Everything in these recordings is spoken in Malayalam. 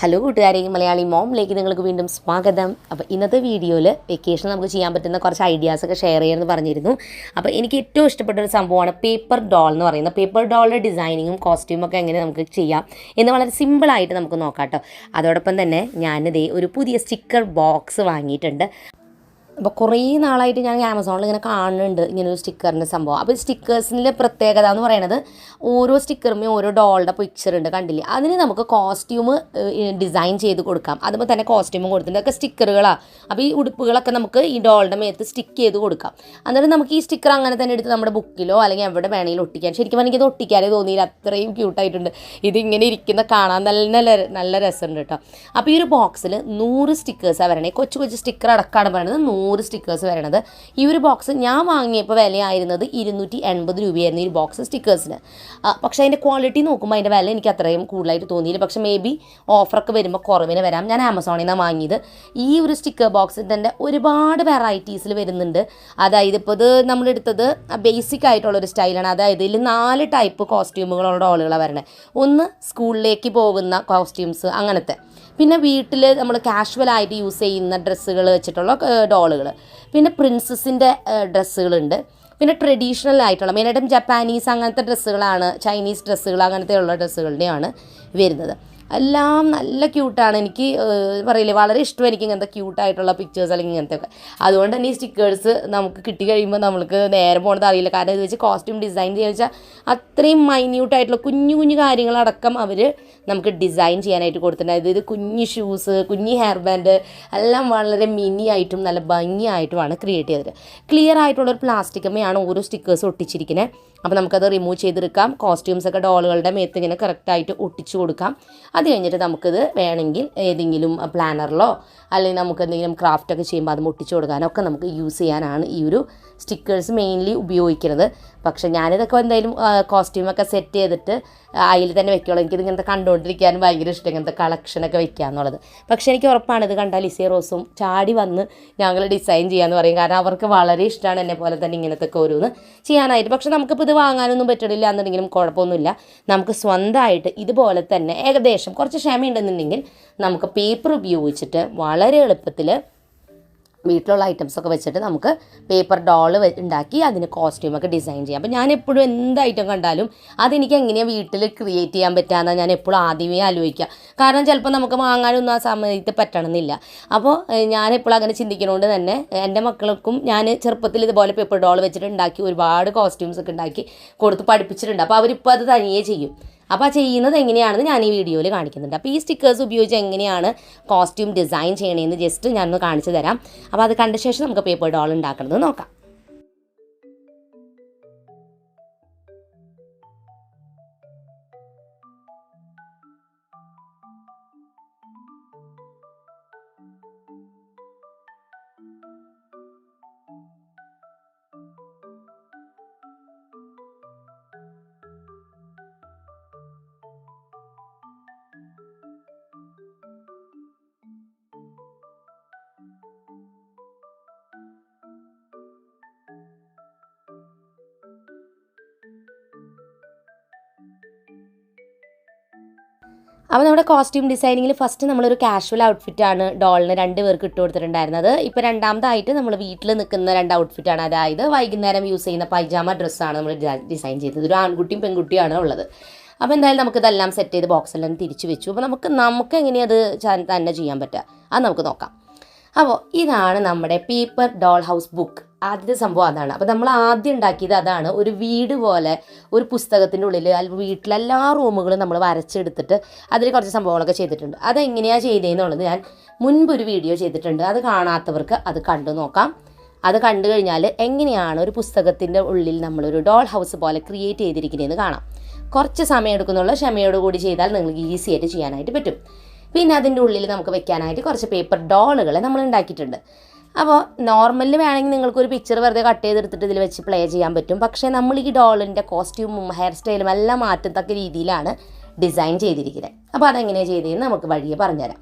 ഹലോ കൂട്ടുകാരെ, മലയാളി മോമിലേക്ക് നിങ്ങൾക്ക് വീണ്ടും സ്വാഗതം. അപ്പോൾ ഇന്നത്തെ വീഡിയോയിൽ വെക്കേഷൻ നമുക്ക് ചെയ്യാൻ പറ്റുന്ന കുറച്ച് ഐഡിയാസൊക്കെ ഷെയർ ചെയ്യാമെന്ന് പറഞ്ഞിരുന്നു. അപ്പോൾ എനിക്ക് ഏറ്റവും ഇഷ്ടപ്പെട്ട ഒരു സംഭവമാണ് പേപ്പർ ഡോൾ എന്ന് പറയുന്നത്. പേപ്പർ ഡോളിൻ്റെ ഡിസൈനിങ്ങും കോസ്റ്റ്യൂമൊക്കെ എങ്ങനെ നമുക്ക് ചെയ്യാം എന്ന് വളരെ സിമ്പിളായിട്ട് നമുക്ക് നോക്കാം കേട്ടോ. അതോടൊപ്പം തന്നെ ഞാനിതേ ഒരു പുതിയ സ്റ്റിക്കർ ബോക്സ് വാങ്ങിയിട്ടുണ്ട്. അപ്പോൾ കുറേ നാളായിട്ട് ഞാൻ ആമസോണിൽ ഇങ്ങനെ കാണുന്നുണ്ട് ഇങ്ങനൊരു സ്റ്റിക്കറിൻ്റെ സംഭവം. അപ്പോൾ സ്റ്റിക്കേഴ്സിൻ്റെ പ്രത്യേകത എന്ന് പറയുന്നത് ഓരോ സ്റ്റിക്കറുമേ ഓരോ ഡോളുടെ പിക്ചർ ഉണ്ട്, കണ്ടില്ലേ? അതിന് നമുക്ക് കോസ്റ്റ്യൂം ഡിസൈൻ ചെയ്ത് കൊടുക്കാം. അതുപോലെ തന്നെ കോസ്റ്റ്യൂമും കൊടുത്തിട്ടുണ്ട്. അതൊക്കെ സ്റ്റിക്കറുകളാണ്. അപ്പോൾ ഈ ഉടുപ്പുകളൊക്കെ നമുക്ക് ഈ ഡോളുടെ മേത്ത് സ്റ്റിക്ക് ചെയ്ത് കൊടുക്കാം. അന്നേരം നമുക്ക് ഈ സ്റ്റിക്കർ അങ്ങനെ തന്നെ എടുത്ത് നമ്മുടെ ബുക്കിലോ അല്ലെങ്കിൽ എവിടെ വേണമെങ്കിലും ഒട്ടിക്കാൻ. ശരിക്കും എനിക്കിത് ഒട്ടിക്കാനേ തോന്നിയില്ല, അത്രയും ക്യൂട്ടായിട്ടുണ്ട്. ഇതിങ്ങനെ ഇരിക്കുന്ന കാണാൻ നല്ല രസമുണ്ട് കേട്ടോ. അപ്പോൾ ഈ ഒരു ബോക്സിൽ 100 സ്റ്റിക്കേഴ്സാണ് വരണേ. കൊച്ചു കൊച്ചു സ്റ്റിക്കർ അടക്കമാണ് പറയുന്നത് 100 സ്റ്റിക്കേഴ്സ് വരണത്. ഈ ഒരു ബോക്സ് ഞാൻ വാങ്ങിയപ്പോൾ വിലയായിരുന്നത് 280 രൂപയായിരുന്നു ഈ ബോക്സ് സ്റ്റിക്കേഴ്സിന്. പക്ഷേ അതിൻ്റെ ക്വാളിറ്റി നോക്കുമ്പോൾ അതിൻ്റെ വില എനിക്ക് അത്രയും കൂടുതലായിട്ട് തോന്നിയില്ല. പക്ഷേ മേ ബി ഓഫറൊക്കെ വരുമ്പോൾ കുറവിന് വരാം. ഞാൻ ആമസോണിൽ നിന്നാണ് വാങ്ങിയത്. ഈ ഒരു സ്റ്റിക്കർ ബോക്സിൽ തന്നെ ഒരുപാട് വെറൈറ്റീസിൽ വരുന്നുണ്ട്. അതായത് ഇപ്പോൾ ഇത് നമ്മളെടുത്തത് ബേസിക് ആയിട്ടുള്ളൊരു സ്റ്റൈലാണ്. അതായത് ഇതിൽ 4 ടൈപ്പ് കോസ്റ്റ്യൂമുകളുള്ള ഡോളുകളാണ് വരണത്. ഒന്ന് സ്കൂളിലേക്ക് പോകുന്ന കോസ്റ്റ്യൂംസ്, അങ്ങനത്തെ. പിന്നെ വീട്ടിൽ നമ്മൾ കാഷ്വലായിട്ട് യൂസ് ചെയ്യുന്ന ഡ്രസ്സുകൾ വെച്ചിട്ടുള്ള ഡോളുകൾ. പിന്നെ പ്രിൻസസിൻ്റെ ഡ്രസ്സുകളുണ്ട്. പിന്നെ ട്രഡീഷണൽ ആയിട്ടുള്ള മെയിനായിട്ടും ജപ്പാനീസ് അങ്ങനത്തെ ഡ്രസ്സുകളാണ്, ചൈനീസ് ഡ്രസ്സുകൾ അങ്ങനത്തെയുള്ള ഡ്രസ്സുകളുടെയാണ് വരുന്നത്. എല്ലാം നല്ല ക്യൂട്ടാണ്. എനിക്ക് പറയില്ലേ, വളരെ ഇഷ്ടം എനിക്ക് ഇങ്ങനത്തെ ക്യൂട്ടായിട്ടുള്ള പിക്ചേഴ്സ് അല്ലെങ്കിൽ ഇങ്ങനത്തെയൊക്കെ. അതുകൊണ്ട് തന്നെ ഈ സ്റ്റിക്കേഴ്സ് നമുക്ക് കിട്ടി കഴിയുമ്പോൾ നമുക്ക് നേരെ പോകുന്നത് അറിയില്ല. കാരണം ഇത് വെച്ച് കോസ്റ്റ്യൂം ഡിസൈൻ ചെയ്യുക വെച്ചാൽ അത്രയും മൈന്യൂട്ടായിട്ടുള്ള കുഞ്ഞു കുഞ്ഞു കാര്യങ്ങളടക്കം അവർ നമുക്ക് ഡിസൈൻ ചെയ്യാനായിട്ട് കൊടുത്തിട്ടുണ്ട്. ഇത് കുഞ്ഞു ഷൂസ്, കുഞ്ഞു ഹെയർ ബാൻഡ് എല്ലാം വളരെ മിനി ആയിട്ടും നല്ല ഭംഗിയായിട്ടുമാണ് ക്രിയേറ്റ് ചെയ്തത്. ക്ലിയർ ആയിട്ടുള്ളൊരു പ്ലാസ്റ്റിക്കമ്മയാണ് ഓരോ സ്റ്റിക്കേഴ്സ് ഒട്ടിച്ചിരിക്കുന്നത്. അപ്പോൾ നമുക്കത് റിമൂവ് ചെയ്തെടുക്കാം. കോസ്റ്റ്യൂംസൊക്കെ ഡോളുകളുടെ മേത്ത് ഇങ്ങനെ കറക്റ്റായിട്ട് ഒട്ടിച്ചു കൊടുക്കാം. അത് കഴിഞ്ഞിട്ട് നമുക്കിത് വേണമെങ്കിൽ ഏതെങ്കിലും പ്ലാനറിലോ അല്ലെങ്കിൽ നമുക്ക് എന്തെങ്കിലും ക്രാഫ്റ്റൊക്കെ ചെയ്യുമ്പോൾ അത് ഒട്ടിച്ചു കൊടുക്കാനൊക്കെ നമുക്ക് യൂസ് ചെയ്യാനാണ് ഈ ഒരു സ്റ്റിക്കേഴ്സ് മെയിൻലി ഉപയോഗിക്കുന്നത്. പക്ഷേ ഞാനിതൊക്കെ എന്തായാലും കോസ്റ്റ്യൂമൊക്കെ സെറ്റ് ചെയ്തിട്ട് അതിൽ തന്നെ വെക്കുകയുള്ളൂ. എനിക്കിത് ഇങ്ങനത്തെ കണ്ടുകൊണ്ടിരിക്കാനും ഭയങ്കര ഇഷ്ടം, ഇങ്ങനത്തെ കളക്ഷനൊക്കെ വെക്കുക എന്നുള്ളത്. പക്ഷേ എനിക്ക് ഉറപ്പാണ് ഇത് കണ്ടാൽ ലിസി റോസും ചാടി വന്ന് ഞങ്ങൾ ഡിസൈൻ ചെയ്യാമെന്ന് പറയും. കാരണം അവർക്ക് വളരെ ഇഷ്ടമാണ് എന്നെ പോലെ തന്നെ ഇങ്ങനത്തെ ഒക്കെ ഓരോന്ന് ചെയ്യാനായിട്ട്. പക്ഷേ നമുക്കിപ്പോൾ ഇത് വാങ്ങാനൊന്നും പറ്റണില്ല എന്നുണ്ടെങ്കിലും കുഴപ്പമൊന്നുമില്ല. നമുക്ക് സ്വന്തമായിട്ട് ഇതുപോലെ തന്നെ ഏകദേശം കുറച്ച് ക്ഷമയുണ്ടെന്നുണ്ടെങ്കിൽ നമുക്ക് പേപ്പർ ഉപയോഗിച്ചിട്ട് വളരെ എളുപ്പത്തിൽ വീട്ടിലുള്ള ഐറ്റംസൊക്കെ വെച്ചിട്ട് നമുക്ക് പേപ്പർ ഡോൾ ഉണ്ടാക്കി അതിന് കോസ്റ്റ്യൂമൊക്കെ ഡിസൈൻ ചെയ്യാം. അപ്പോൾ ഞാൻ എപ്പോഴും എന്ത് ഐറ്റം കണ്ടാലും അതെനിക്ക് എങ്ങനെയാണ് വീട്ടിൽ ക്രിയേറ്റ് ചെയ്യാൻ പറ്റുകയെന്നാണ് ഞാൻ എപ്പോഴും ആദ്യമേ ആലോചിക്കുക. കാരണം ചിലപ്പോൾ നമുക്ക് വാങ്ങാനൊന്നും ആ സമയത്ത് പറ്റണമെന്നില്ല. അപ്പോൾ ഞാനെപ്പോഴും അങ്ങനെ ചിന്തിക്കുന്നതുകൊണ്ട് തന്നെ എൻ്റെ മക്കൾക്കും ഞാൻ ചെറുപ്പത്തിൽ ഇതുപോലെ പേപ്പർ ഡോൾ വെച്ചിട്ട് ഉണ്ടാക്കി ഒരുപാട് കോസ്റ്റ്യൂംസൊക്കെ ഉണ്ടാക്കി കൊടുത്ത് പഠിപ്പിച്ചിട്ടുണ്ട്. അപ്പോൾ അവരിപ്പോൾ അത് തനിയെ ചെയ്യും. അപ്പോൾ ആ ചെയ്യുന്നത് എങ്ങനെയാണെന്ന് ഞാൻ ഈ വീഡിയോയിൽ കാണിക്കുന്നുണ്ട്. അപ്പോൾ ഈ സ്റ്റിക്കേഴ്സ് ഉപയോഗിച്ച് എങ്ങനെയാണ് കോസ്റ്റ്യൂം ഡിസൈൻ ചെയ്യണമെന്ന് ജസ്റ്റ് ഞാനൊന്ന് കാണിച്ചു തരാം. അപ്പോൾ അത് കണ്ട ശേഷം നമുക്ക് പേപ്പർ ഡോൾ ഉണ്ടാക്കുന്നത് നോക്കാം. അപ്പോൾ നമ്മുടെ കോസ്റ്റ്യൂം ഡിസൈനിങ്ങിൽ ഫസ്റ്റ് നമ്മളൊരു കാഷ്വൽ ഔട്ട്ഫിറ്റാണ് ഡോളിന് 2 പേർക്ക് ഇട്ട് കൊടുത്തിട്ടുണ്ടായിരുന്നത്. ഇപ്പോൾ രണ്ടാമതായിട്ട് നമ്മൾ വീട്ടിൽ നിൽക്കുന്ന 2 ഔട്ട്ഫിറ്റാണ്. അതായത് വൈകുന്നേരം യൂസ് ചെയ്യുന്ന പൈജാമ ഡ്രസ്സാണ് നമ്മൾ ഡിസൈൻ ചെയ്തത്. ഒരു ആൺകുട്ടിയും പെൺകുട്ടിയാണ് ഉള്ളത്. അപ്പോൾ എന്തായാലും നമുക്കിതെല്ലാം സെറ്റ് ചെയ്ത് ബോക്സിലെല്ലാം തിരിച്ചു വെച്ചു. അപ്പോൾ നമുക്ക് എങ്ങനെയത് തന്നെ ചെയ്യാൻ പറ്റുക അത് നമുക്ക് നോക്കാം. അപ്പോൾ ഇതാണ് നമ്മുടെ പേപ്പർ ഡോൾ ഹൗസ് ബുക്ക്. ആദ്യത്തെ സംഭവം അതാണ്. അപ്പോൾ നമ്മൾ ആദ്യം ഉണ്ടാക്കിയത് അതാണ്. ഒരു വീട് പോലെ ഒരു പുസ്തകത്തിൻ്റെ ഉള്ളിൽ വീട്ടിലെല്ലാ റൂമുകളും നമ്മൾ വരച്ചെടുത്തിട്ട് അതിൽ കുറച്ച് സംഭവങ്ങളൊക്കെ ചെയ്തിട്ടുണ്ട്. അതെങ്ങനെയാണ് ചെയ്തതെന്നുള്ളത് ഞാൻ മുൻപൊരു വീഡിയോ ചെയ്തിട്ടുണ്ട്. അത് കാണാത്തവർക്ക് അത് കണ്ടു നോക്കാം. അത് കണ്ടു കഴിഞ്ഞാൽ എങ്ങനെയാണ് ഒരു പുസ്തകത്തിൻ്റെ ഉള്ളിൽ നമ്മളൊരു ഡോൾ ഹൗസ് പോലെ ക്രിയേറ്റ് ചെയ്തിരിക്കുന്നതെന്ന് കാണാം. കുറച്ച് സമയം എടുക്കുന്നുള്ള ക്ഷമയോടുകൂടി ചെയ്താൽ നിങ്ങൾക്ക് ഈസി ആയിട്ട് ചെയ്യാനായിട്ട് പറ്റും. പിന്നെ അതിൻ്റെ ഉള്ളിൽ നമുക്ക് വെക്കാനായിട്ട് കുറച്ച് പേപ്പർ ഡോളുകൾ നമ്മൾ ഉണ്ടാക്കിയിട്ടുണ്ട്. അപ്പോൾ നോർമലിൽ വേണമെങ്കിൽ നിങ്ങൾക്കൊരു പിക്ചർ വെറുതെ കട്ട് ചെയ്തെടുത്തിട്ട് ഇതിൽ വെച്ച് പ്ലേ ചെയ്യാൻ പറ്റും. പക്ഷേ നമ്മൾ ഈ ഡോളിൻ്റെ കോസ്റ്റ്യൂമും ഹെയർ സ്റ്റൈലും എല്ലാം മാറ്റത്തക്ക രീതിയിലാണ് ഡിസൈൻ ചെയ്തിരിക്കുന്നത്. അപ്പോൾ അതെങ്ങനെയാണ് ചെയ്തതെന്ന് നമുക്ക് വഴിയെ പറഞ്ഞുതരാം.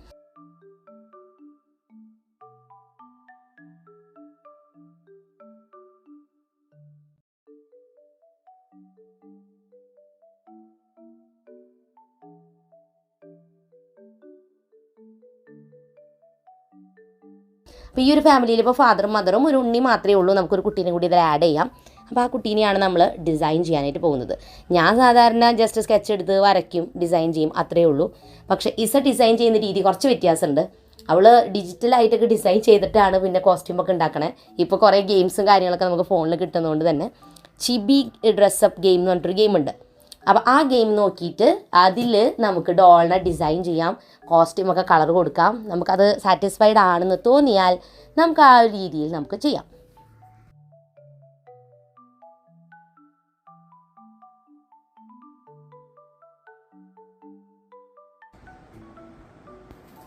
അപ്പോൾ ഈ ഒരു ഫാമിലിയിൽ ഇപ്പോൾ ഫാദറും മദറും ഒരു ഉണ്ണി മാത്രമേ ഉള്ളൂ. നമുക്കൊരു കുട്ടീനെ കൂടി ഇതിൽ ആഡ് ചെയ്യാം. അപ്പോൾ ആ കുട്ടീനെയാണ് നമ്മൾ ഡിസൈൻ ചെയ്യാനായിട്ട് പോകുന്നത്. ഞാൻ സാധാരണ ജസ്റ്റ് സ്കെച്ച് എടുത്ത് വരയ്ക്കും, ഡിസൈൻ ചെയ്യും, അത്രയേ ഉള്ളൂ. പക്ഷേ ഇസ ഡിസൈൻ ചെയ്യുന്ന രീതി കുറച്ച് വ്യത്യാസമുണ്ട്. അവൾ ഡിജിറ്റലായിട്ടൊക്കെ ഡിസൈൻ ചെയ്തിട്ടാണ് പിന്നെ കോസ്റ്റ്യൂമൊക്കെ ഉണ്ടാക്കണേ. ഇപ്പോൾ കുറേ ഗെയിംസും കാര്യങ്ങളൊക്കെ നമുക്ക് ഫോണിൽ കിട്ടുന്നതുകൊണ്ട് തന്നെ ചിബി ഡ്രസ്സപ്പ് ഗെയിം എന്ന് പറഞ്ഞിട്ടൊരു ഗെയിമുണ്ട്. അപ്പോൾ ആ ഗെയിം നോക്കിയിട്ട് അതിൽ നമുക്ക് ഡോളിനെ ഡിസൈൻ ചെയ്യാം, കോസ്റ്റ്യൂമൊക്കെ കളർ കൊടുക്കാം. നമുക്കത് സാറ്റിസ്ഫൈഡ് ആണെന്ന് തോന്നിയാൽ നമുക്ക് ആ ഒരു രീതിയിൽ നമുക്ക് ചെയ്യാം.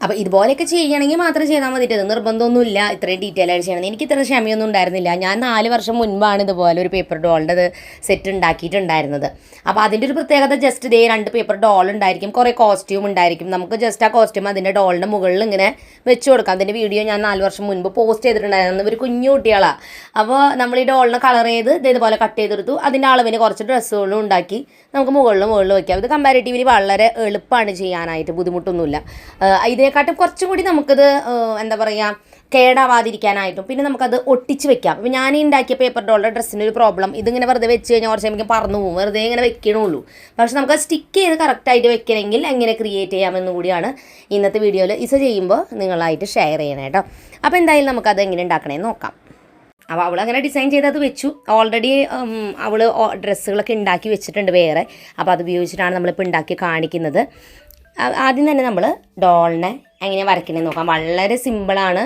അപ്പോൾ ഇതുപോലെയൊക്കെ ചെയ്യണമെങ്കിൽ മാത്രം ചെയ്താൽ മതിയിട്ട്, നിർബന്ധമൊന്നുമില്ല ഇത്രയും ഡീറ്റെയിൽ ആയിട്ട് ചെയ്യണം. എനിക്ക് ഇത്ര ക്ഷമയൊന്നും ഉണ്ടായിരുന്നില്ല. ഞാൻ 4 വർഷം മുൻപാണ് ഇതുപോലെ ഒരു പേപ്പർ ഡോളിൻ്റെ സെറ്റ് ഉണ്ടാക്കിയിട്ടുണ്ടായിരുന്നത്. അപ്പോൾ അതിൻ്റെ ഒരു പ്രത്യേകത ജസ്റ്റ് ഇതേ 2 പേപ്പർ ഡോൾ ഉണ്ടായിരിക്കും, കുറേ കോസ്റ്റ്യൂം ഉണ്ടായിരിക്കും. നമുക്ക് ജസ്റ്റ് ആ കോസ്റ്റ്യൂം അതിൻ്റെ ഡോളിൻ്റെ മുകളിൽ ഇങ്ങനെ വെച്ച് കൊടുക്കാം. അതിൻ്റെ വീഡിയോ ഞാൻ 4 വർഷം മുൻപ് പോസ്റ്റ് ചെയ്തിട്ടുണ്ടായിരുന്നു. ഒരു കുഞ്ഞു കുട്ടികളാണ്. അപ്പോൾ നമ്മൾ ഈ ഡോളിനെ കളർ ചെയ്ത് ഇതേപോലെ കട്ട് ചെയ്തെടുത്തു. അതിൻ്റെ അളവിന് കുറച്ച് ഡ്രസ്സുകളും ഉണ്ടാക്കി നമുക്ക് മുകളിൽ വയ്ക്കാം. ഇത് കമ്പാരിറ്റീവ്ലി വളരെ എളുപ്പമാണ് ചെയ്യാനായിട്ട്, ബുദ്ധിമുട്ടൊന്നുമില്ല. ഇതിനെക്കാട്ടും കുറച്ചും കൂടി നമുക്കത് എന്താ പറയുക, കേടാവാതിരിക്കാനായിട്ടും പിന്നെ നമുക്കത് ഒട്ടിച്ച് വെക്കാം. അപ്പോൾ ഞാൻ ഉണ്ടാക്കിയ പേപ്പർ ഡോളിൻ്റെ ഡ്രസ്സിൻ്റെ ഒരു പ്രോബ്ലം, ഇതിങ്ങനെ വെറുതെ വെച്ച് കഴിഞ്ഞാൽ കുറച്ച് കഴിയുമ്പോൾ പറന്നു പോകും, വെറുതെ ഇങ്ങനെ വെക്കണുള്ളൂ. പക്ഷെ നമുക്ക് സ്റ്റിക്ക് ചെയ്ത് കറക്റ്റായിട്ട് വെക്കണമെങ്കിൽ എങ്ങനെ ക്രിയേറ്റ് ചെയ്യാമെന്ന് കൂടിയാണ് ഇന്നത്തെ വീഡിയോയിൽ ഇസ ചെയ്യുമ്പോൾ നിങ്ങളായിട്ട് ഷെയർ ചെയ്യണം കേട്ടോ. അപ്പോൾ എന്തായാലും നമുക്കത് എങ്ങനെ ഉണ്ടാക്കണമെന്ന് നോക്കാം. അപ്പോൾ അവളങ്ങനെ ഡിസൈൻ ചെയ്തത് വെച്ചു. ഓൾറെഡി അവൾ ഡ്രസ്സുകളൊക്കെ ഉണ്ടാക്കി വെച്ചിട്ടുണ്ട് വേറെ. അപ്പോൾ അത് ഉപയോഗിച്ചിട്ടാണ് നമ്മളിപ്പോൾ ഉണ്ടാക്കി കാണിക്കുന്നത്. ആദ്യം തന്നെ നമ്മൾ ഡോളിനെ എങ്ങനെയാണ് വരയ്ക്കണമെന്ന് നോക്കാം. വളരെ സിമ്പിളാണ്.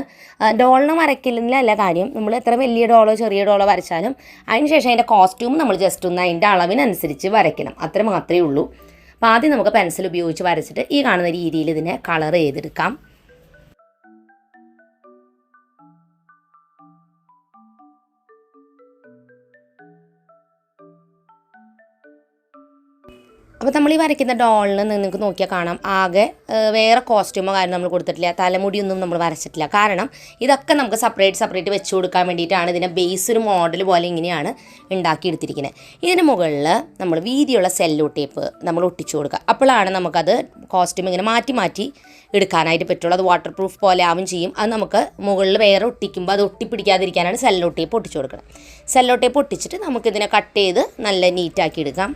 ഡോളിനെ വരയ്ക്കലില്ല കാര്യം, നമ്മൾ എത്ര വലിയ ഡോളോ ചെറിയ ഡോളോ വരച്ചാലും അതിന് ശേഷം അതിൻ്റെ കോസ്റ്റ്യൂം നമ്മൾ ജസ്റ്റ് ഒന്ന് അതിൻ്റെ അളവിനനുസരിച്ച് വരയ്ക്കണം, അത്ര മാത്രമേ ഉള്ളൂ. അപ്പോൾ ആദ്യം നമുക്ക് പെൻസിൽ ഉപയോഗിച്ച് വരച്ചിട്ട് ഈ കാണുന്ന രീതിയിൽ ഇതിനെ കളർ ചെയ്തെടുക്കാം. അപ്പോൾ നമ്മൾ ഈ വരയ്ക്കുന്ന ഡോളിന് നിങ്ങൾക്ക് നോക്കിയാൽ കാണാം ആകെ വേറെ കോസ്റ്റ്യൂമോ കാര്യം നമ്മൾ കൊടുത്തിട്ടില്ല, തലമുടിയൊന്നും നമ്മൾ വരച്ചിട്ടില്ല. കാരണം ഇതൊക്കെ നമുക്ക് സെപ്പറേറ്റ് വെച്ച് കൊടുക്കാൻ വേണ്ടിയിട്ടാണ് ഇതിനെ ബേസ് ഒരു മോഡൽ പോലെ ഇങ്ങനെയാണ് ഉണ്ടാക്കിയെടുത്തിരിക്കുന്നത്. ഇതിന് മുകളിൽ നമ്മൾ വീതിയുള്ള സെല്ലോ ടേപ്പ് നമ്മൾ ഒട്ടിച്ചു കൊടുക്കുക. അപ്പോഴാണ് നമുക്കത് കോസ്റ്റ്യൂം ഇങ്ങനെ മാറ്റി എടുക്കാനായിട്ട് പറ്റുള്ളൂ. അത് വാട്ടർ പ്രൂഫ് പോലെ ആവും ചെയ്യും. അത് നമുക്ക് മുകളിൽ വേറെ ഒട്ടിക്കുമ്പോൾ അത് ഒട്ടിപ്പിടിക്കാതിരിക്കാനാണ് സെല്ലോ ടേപ്പ് ഒട്ടിച്ചു കൊടുക്കണം. സെല്ലോ ടേപ്പ് ഒട്ടിച്ചിട്ട് നമുക്കിതിനെ കട്ട് ചെയ്ത് നല്ല നീറ്റാക്കി എടുക്കാം.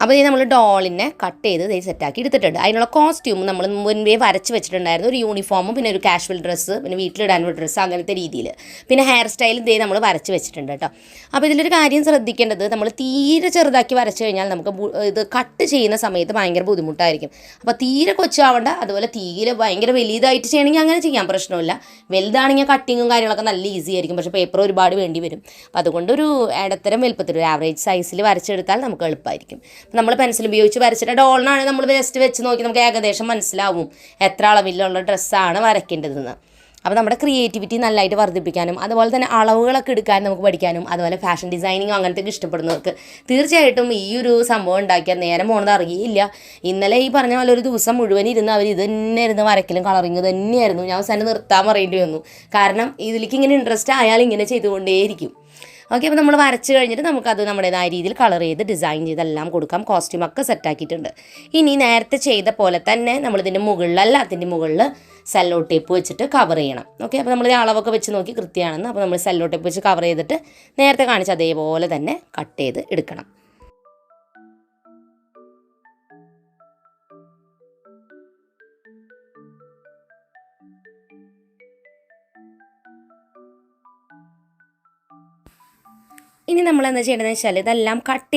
അപ്പോൾ ഈ നമ്മൾ ഡോളിനെ കട്ട് ചെയ്ത് സെറ്റാക്കി എടുത്തിട്ടുണ്ട്. അതിനുള്ള കോസ്റ്റ്യൂം നമ്മൾ മുൻപേ വരച്ച് വെച്ചിട്ടുണ്ടായിരുന്നു. ഒരു യൂണിഫോമും പിന്നെ ഒരു കാഷ്വൽ ഡ്രസ്സ്, പിന്നെ വീട്ടിലിടാനുള്ള ഡ്രസ്സ്, അങ്ങനത്തെ രീതിയിൽ. പിന്നെ ഹെയർ സ്റ്റൈലും നമ്മൾ വരച്ച് വെച്ചിട്ടുണ്ട് കേട്ടോ. അപ്പോൾ ഇതിലൊരു കാര്യം ശ്രദ്ധിക്കേണ്ടത്, നമ്മൾ തീരെ ചെറുതാക്കി വരച്ച് കഴിഞ്ഞാൽ നമുക്ക് ഇത് കട്ട് ചെയ്യുന്ന സമയത്ത് ഭയങ്കര ബുദ്ധിമുട്ടായിരിക്കും. അപ്പോൾ തീരെ കൊച്ചാവണ്ട, അതുപോലെ തീരെ ഭയങ്കര വലിയതായിട്ട് ചെയ്യണമെങ്കിൽ അങ്ങനെ ചെയ്യാൻ പ്രശ്നമില്ല. വലുതാണെങ്കിൽ കട്ടിങ്ങും കാര്യങ്ങളൊക്കെ നല്ല ഈസി ആയിരിക്കും, പക്ഷേ പേപ്പർ ഒരുപാട് വേണ്ടി വരും. അപ്പോൾ അതുകൊണ്ട് ഒരു ഇടത്തരം വലുപ്പത്തിൽ ഒരു ആവറേജ് സൈസിൽ വരച്ചെടുത്താൽ നമുക്ക് എളുപ്പമായിരിക്കും. നമ്മൾ പെൻസിൽ ഉപയോഗിച്ച് വരച്ചിട്ട് ഡോളിനാണ് നമ്മൾ ജസ്റ്റ് വെച്ച് നോക്കി നമുക്ക് ഏകദേശം മനസ്സിലാവും എത്ര അളവിലുള്ള ഡ്രസ്സാണ് വരയ്ക്കേണ്ടതെന്ന്. അപ്പോൾ നമ്മുടെ ക്രിയേറ്റിവിറ്റി നല്ലതായിട്ട് വർദ്ധിപ്പിക്കാനും അതുപോലെ തന്നെ അളവുകളൊക്കെ എടുക്കാൻ നമുക്ക് പഠിക്കാനും അതുപോലെ ഫാഷൻ ഡിസൈനിങ് അങ്ങനത്തെയൊക്കെ ഇഷ്ടപ്പെടുന്നവർക്ക് തീർച്ചയായിട്ടും ഈ ഒരു സംഭവം ഉണ്ടാക്കിയാൽ നേരം പോകുന്നത് അറിയില്ല. ഇന്നലെ ഈ പറഞ്ഞ പോലെ ഒരു ദിവസം മുഴുവൻ ഇരുന്ന് അവർ ഇത് തന്നെ ഇരുന്ന് വരയ്ക്കലും കളറിങ് തന്നെയായിരുന്നു. ഞാൻ അവസാനം നിർത്താൻ പറയേണ്ടി വന്നു. കാരണം ഇതിലേക്ക് ഇങ്ങനെ ഇൻട്രസ്റ്റ് ആയാൽ ഇങ്ങനെ ചെയ്തുകൊണ്ടേയിരിക്കും. ഓക്കെ, അപ്പോൾ നമ്മൾ വരച്ച് കഴിഞ്ഞിട്ട് നമുക്കത് നമ്മുടേതായ രീതിയിൽ കളർ ചെയ്ത് ഡിസൈൻ ചെയ്തെല്ലാം കൊടുക്കാം. കോസ്റ്റ്യൂമൊക്കെ സെറ്റാക്കിയിട്ടുണ്ട്. ഇനി നേരത്തെ ചെയ്ത പോലെ തന്നെ നമ്മളിതിൻ്റെ മുകളിൽ എല്ലാത്തിൻ്റെ മുകളിൽ സെല്ലോ ടേപ്പ് വെച്ചിട്ട് കവർ ചെയ്യണം. ഓക്കെ, അപ്പോൾ നമ്മൾ അളവൊക്കെ വെച്ച് നോക്കി കൃത്യമാണെന്ന്. അപ്പോൾ നമ്മൾ സെല്ലോ ടേപ്പ് വെച്ച് കവർ ചെയ്തിട്ട് നേരത്തെ കാണിച്ച അതേപോലെ തന്നെ കട്ട് ചെയ്ത് എടുക്കണം. ഇനി നമ്മൾ എന്താ ചെയ്യേണ്ടതെന്ന് വെച്ചാൽ ഇതെല്ലാം കട്ട്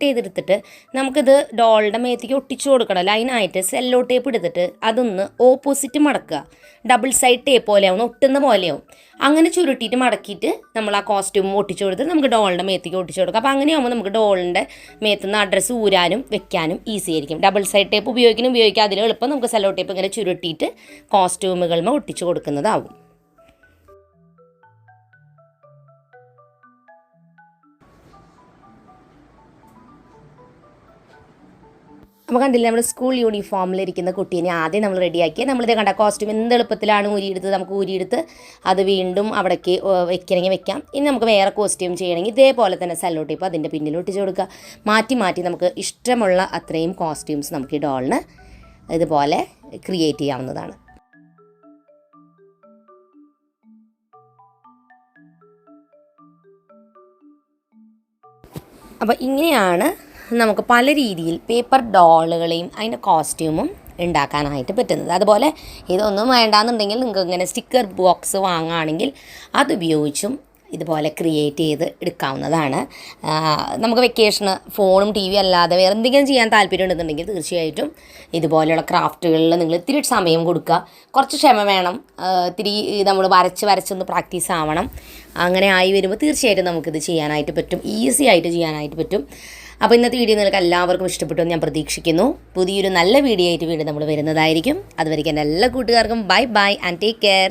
ചെയ്തെടുത്തിട്ട് നമുക്കിത് ഡോളിൻ്റെ മേത്തേക്ക് ഒട്ടിച്ചു കൊടുക്കണം. അതിനായിട്ട് സെല്ലോ ടേപ്പ് എടുത്തിട്ട് അതൊന്ന് ഓപ്പോസിറ്റ് മടക്കുക. ഡബിൾ സൈഡ് ടേപ്പ് പോലെയാവും, ഒട്ടുന്ന പോലെയാവും. അങ്ങനെ ചുരുട്ടിയിട്ട് മടക്കിയിട്ട് നമ്മൾ ആ കോസ്റ്റ്യൂം ഒട്ടിച്ചു കൊടുത്തിട്ട് നമുക്ക് ഡോളിൻ്റെ മേത്തേക്ക് ഒട്ടിച്ചു കൊടുക്കാം. അപ്പോൾ അങ്ങനെയാകുമ്പോൾ നമുക്ക് ഡോളിൻ്റെ മേത്തുനിന്ന് അഡ്രസ്സ് ഊരാനും വെക്കാനും ഈസി ആയിരിക്കും. ഡബിൾ സൈഡ് ടേപ്പ് ഉപയോഗിക്കാം, അതിന് എളുപ്പം നമുക്ക് സെല്ലോ ടേപ്പ് ഇങ്ങനെ ചുരുട്ടിയിട്ട് കോസ്റ്റ്യൂമുകളിൽ ഒട്ടിച്ചു കൊടുക്കുന്നതാവും. അപ്പോൾ കണ്ടില്ല നമ്മൾ സ്കൂൾ യൂണിഫോമിലിരിക്കുന്ന കുട്ടീനെ ആദ്യം നമ്മൾ റെഡിയാക്കി നമ്മളിത് കണ്ട കോസ്റ്റ്യൂം എന്ത് എളുപ്പത്തിലാണ് ഊരിയെടുത്ത് നമുക്ക് ഊരിയെടുത്ത് അത് വീണ്ടും അവിടേക്ക് വെക്കണമെങ്കിൽ വെക്കാം. ഇനി നമുക്ക് വേറെ കോസ്റ്റ്യൂം ചെയ്യണമെങ്കിൽ ഇതേപോലെ തന്നെ സെല്ലോ ടേപ്പ് അതിൻ്റെ പിന്നിൽ ഒട്ടിച്ച് കൊടുക്കുക. മാറ്റി മാറ്റി നമുക്ക് ഇഷ്ടമുള്ള അത്രയും കോസ്റ്റ്യൂംസ് നമുക്ക് ഈ ഡോളിന് ഇതുപോലെ ക്രിയേറ്റ് ചെയ്യാവുന്നതാണ്. അപ്പോൾ ഇങ്ങനെയാണ് നമുക്ക് പല രീതിയിൽ പേപ്പർ ഡോളുകളെയും അതിൻ്റെ കോസ്റ്റ്യൂമും ഉണ്ടാക്കാനായിട്ട് പറ്റുന്നത്. അതുപോലെ ഇതൊന്നും വേണ്ടാന്നുണ്ടെങ്കിൽ നിങ്ങൾക്ക് ഇങ്ങനെ സ്റ്റിക്കർ ബോക്സ് വാങ്ങുകയാണെങ്കിൽ അതുപയോഗിച്ചും ഇതുപോലെ ക്രിയേറ്റ് ചെയ്ത് എടുക്കാവുന്നതാണ്. നമുക്ക് വെക്കേഷന് ഫോണും ടി വി അല്ലാതെ വേറെ എന്തെങ്കിലും ചെയ്യാൻ താല്പര്യം ഉണ്ടെന്നുണ്ടെങ്കിൽ തീർച്ചയായിട്ടും ഇതുപോലെയുള്ള ക്രാഫ്റ്റുകളിൽ നിങ്ങൾ ഇത്തിരി സമയം കൊടുക്കുക. കുറച്ച് ക്ഷമ വേണം, ഇത്തിരി നമ്മൾ വരച്ചൊന്ന് പ്രാക്ടീസ് ആവണം. അങ്ങനെ ആയി വരുമ്പോൾ തീർച്ചയായിട്ടും നമുക്കിത് ചെയ്യാനായിട്ട് പറ്റും, ഈസി ആയിട്ട് ചെയ്യാനായിട്ട് പറ്റും. അപ്പോൾ ഇന്നത്തെ വീഡിയോ നിങ്ങൾക്ക് എല്ലാവർക്കും ഇഷ്ടപ്പെട്ടു എന്ന് ഞാൻ പ്രതീക്ഷിക്കുന്നു. പുതിയൊരു നല്ല വീഡിയോ ആയിട്ട് വീണ്ടും നമ്മൾ വരുന്നതായിരിക്കും. അതുവരെയ്ക്കും എൻ്റെ എല്ലാ കൂട്ടുകാർക്കും bye bye and take care.